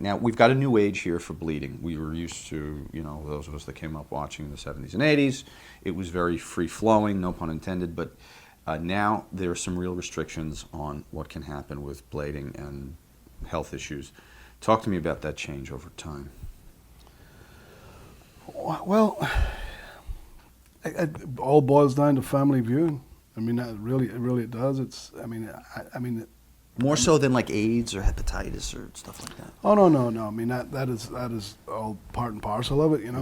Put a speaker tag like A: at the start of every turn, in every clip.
A: Now, we've got a new age here for bleeding. We were used to, those of us that came up watching in the 70s and 80s, it was very free-flowing, no pun intended, but now there are some real restrictions on what can happen with blading and health issues. Talk to me about that change over time.
B: Well, it all boils down to family viewing. I mean, that really it does.
A: More so than like AIDS or hepatitis or stuff like that.
B: Oh no. I mean that is all part and parcel of it. I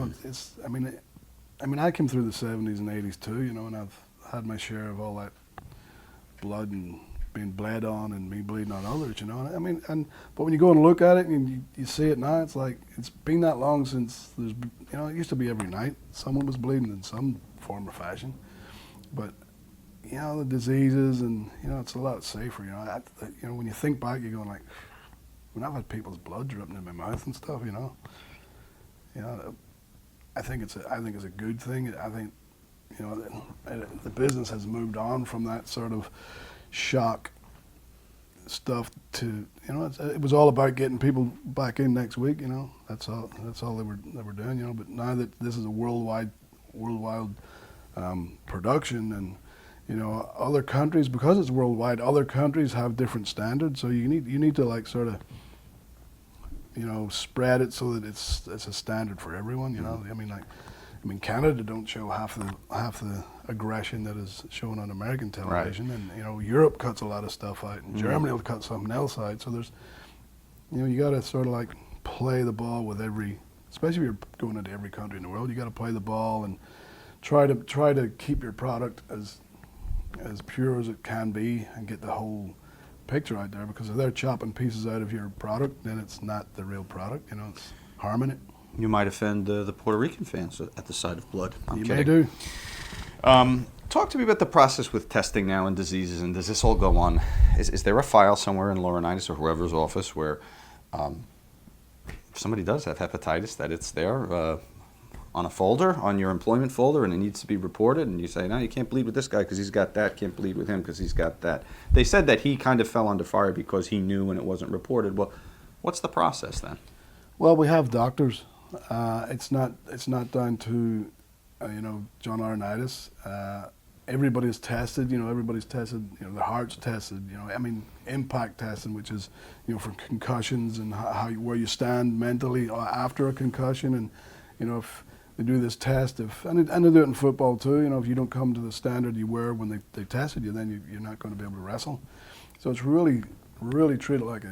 B: came through the 70s and 80s too. And I've had my share of all that blood and being bled on and me bleeding on others. But when you go and look at it and you see it now, it's like it's been that long since there's. It used to be every night someone was bleeding in some form or fashion, but. The diseases and it's a lot safer. When you think back, you're going like, I've had people's blood dripping in my mouth and stuff. I think it's a good thing. I think the business has moved on from that sort of shock stuff to it was all about getting people back in next week. That's all they were doing. But now that this is a worldwide production and other countries, because it's worldwide, other countries have different standards. So you need to like sort of, spread it so that it's a standard for everyone. Canada don't show half the aggression that is shown on American television, right. And Europe cuts a lot of stuff out, and Germany will cut something else out. So there's, you got to sort of like play the ball with every, especially if you're going into every country in the world. You got to play the ball and try to keep your product as pure as it can be and get the whole picture out there, because if they're chopping pieces out of your product, then it's not the real product. It's harming it.
A: You might offend the Puerto Rican fans at the sight of blood.
B: You may do.
A: Talk to me about the process with testing now and diseases, and does this all go on? Is there a file somewhere in Laurinaitis or whoever's office where if somebody does have hepatitis, that it's there on a folder, on your employment folder, and it needs to be reported, and you say, no, you can't bleed with this guy because he's got that, can't bleed with him because he's got that. They said that he kind of fell under fire because he knew and it wasn't reported. Well, what's the process then?
B: Well, we have doctors. It's not down to, John Laurinaitis. Everybody's tested, everybody's tested, their heart's tested, impact testing, which is, for concussions and where you stand mentally after a concussion, and, if they do this test, and they do it in football too. If you don't come to the standard you were when they tested you, then you're not going to be able to wrestle. So it's really treated like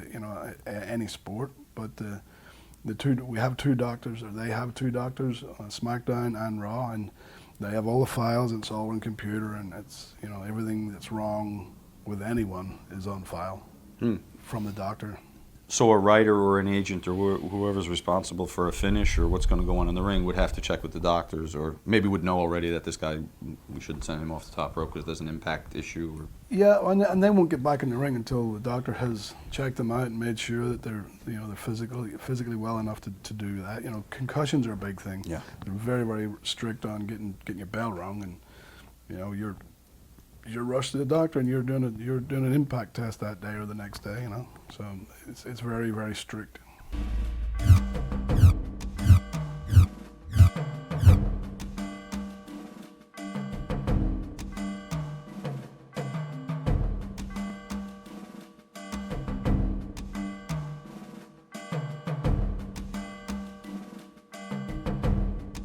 B: any sport. But we have two doctors, or they have two doctors on SmackDown and Raw, and they have all the files. It's all on computer, and it's everything that's wrong with anyone is on file from the doctor.
A: So a writer or an agent or whoever's responsible for a finish or what's going to go on in the ring would have to check with the doctors, or maybe would know already that this guy, we shouldn't send him off the top rope because there's an impact issue. Or...
B: Yeah, and they won't get back in the ring until the doctor has checked them out and made sure that they're physically well enough to do that. Concussions are a big thing.
A: Yeah.
B: They're very, very strict on getting your bell rung, and you're rushed to the doctor and you're doing an impact test that day or the next day. So it's very, very strict.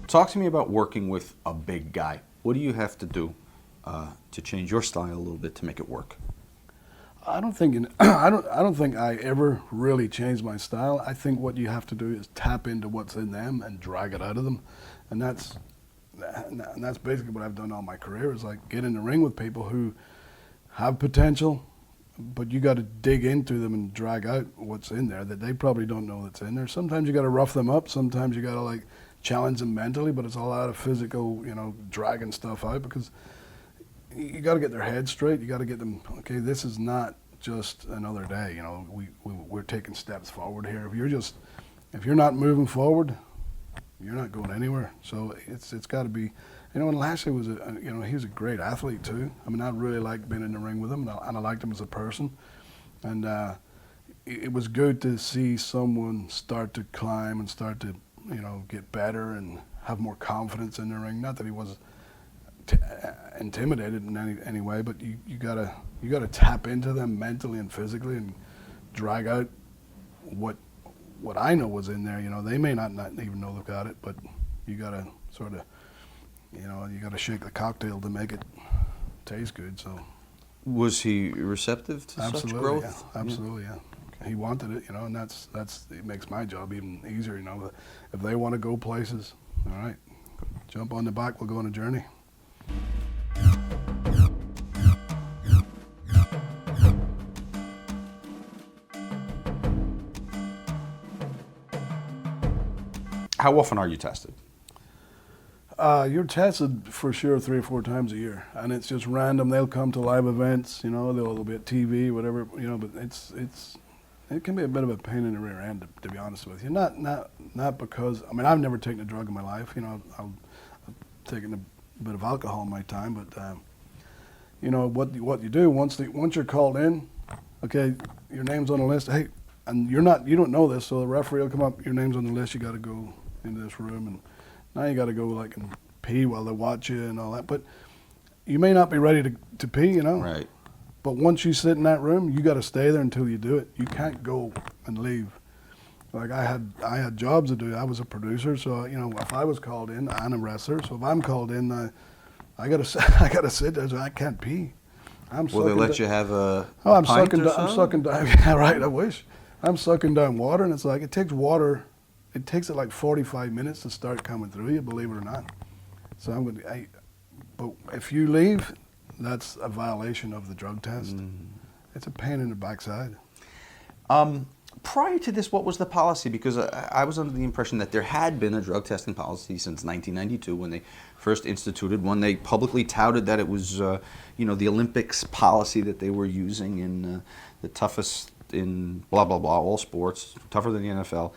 A: Talk to me about working with a big guy. What do you have to do to change your style a little bit to make it work?
B: I don't think I ever really changed my style. I think what you have to do is tap into what's in them and drag it out of them, and that's basically what I've done all my career. Is like get in the ring with people who have potential, but you got to dig into them and drag out what's in there that they probably don't know that's in there. Sometimes you got to rough them up. Sometimes you got to like challenge them mentally, but it's all out of physical, dragging stuff out, because you got to get their head straight. You got to get them, okay, this is not just another day. We're taking steps forward here. If you're not moving forward, you're not going anywhere. So it's got to be, and Lashley was he was a great athlete too. I really liked being in the ring with him, and I liked him as a person. And it was good to see someone start to climb and start to, get better and have more confidence in the ring. Not that he was intimidated in any way, but you gotta tap into them mentally and physically and drag out what I know was in there. They may not even know they've got it, but you gotta sort of, you gotta shake the cocktail to make it taste good. So
A: Was he receptive to such growth?
B: yeah, absolutely, yeah. He wanted it, and that's it makes my job even easier. If they want to go places, all right, jump on the back. We'll go on a journey.
A: How often are you tested?
B: You're tested for sure 3 or 4 times a year, and it's just random. They'll come to live events, they'll be at TV, whatever, but it can be a bit of a pain in the rear end, to be honest with you. Not because, I've never taken a drug in my life. I've taken a bit of alcohol in my time, but what you do once you're called in, okay, your name's on the list. Hey, and you don't know this, so the referee will come up. Your name's on the list. You got to go into this room, and now you got to go and pee while they watch you and all that. But you may not be ready to pee,
A: Right.
B: But once you sit in that room, you got to stay there until you do it. You can't go and leave. Like I had jobs to do. I was a producer, so if I was called in, I'm a wrestler. So if I'm called in, I gotta sit there. So I can't pee.
A: Will they let you have a
B: I'm
A: pint
B: sucking.
A: or so?
B: I'm sucking down. Yeah, right. I wish. I'm sucking down water, and it's like it takes water. It takes it like 45 minutes to start coming through you, believe it or not. So but if you leave, that's a violation of the drug test. It's a pain in the backside.
A: Prior to this, what was the policy? Because I was under the impression that there had been a drug testing policy since 1992 when they first instituted one. They publicly touted that it was, the Olympics policy that they were using in the toughest in blah, blah, blah, all sports, tougher than the NFL.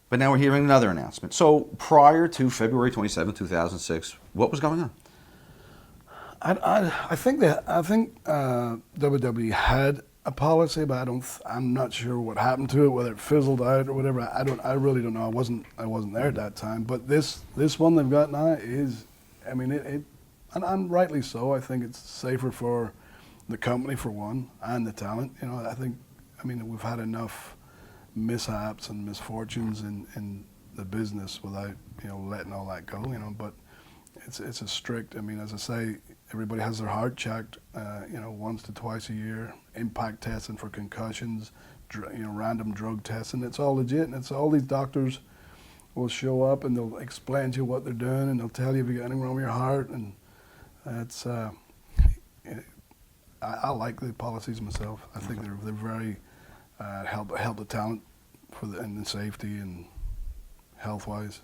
A: But now we're hearing another announcement. So prior to February 27, 2006, what was going on?
B: I think WWE had a policy, but I'm not sure what happened to it, whether it fizzled out or whatever. I really don't know. I wasn't there at that time. But this one they've got now is, and rightly so. I think it's safer for the company for one, and the talent. We've had enough mishaps and misfortunes in the business without letting all that go. But it's a strict. As I say, everybody has their heart checked, once to twice a year. Impact testing for concussions, random drug testing. It's all legit, and it's all these doctors will show up and they'll explain to you what they're doing, and they'll tell you if you got anything wrong with your heart, and it's. I like the policies myself. I think they're very help the talent and the safety and health wise.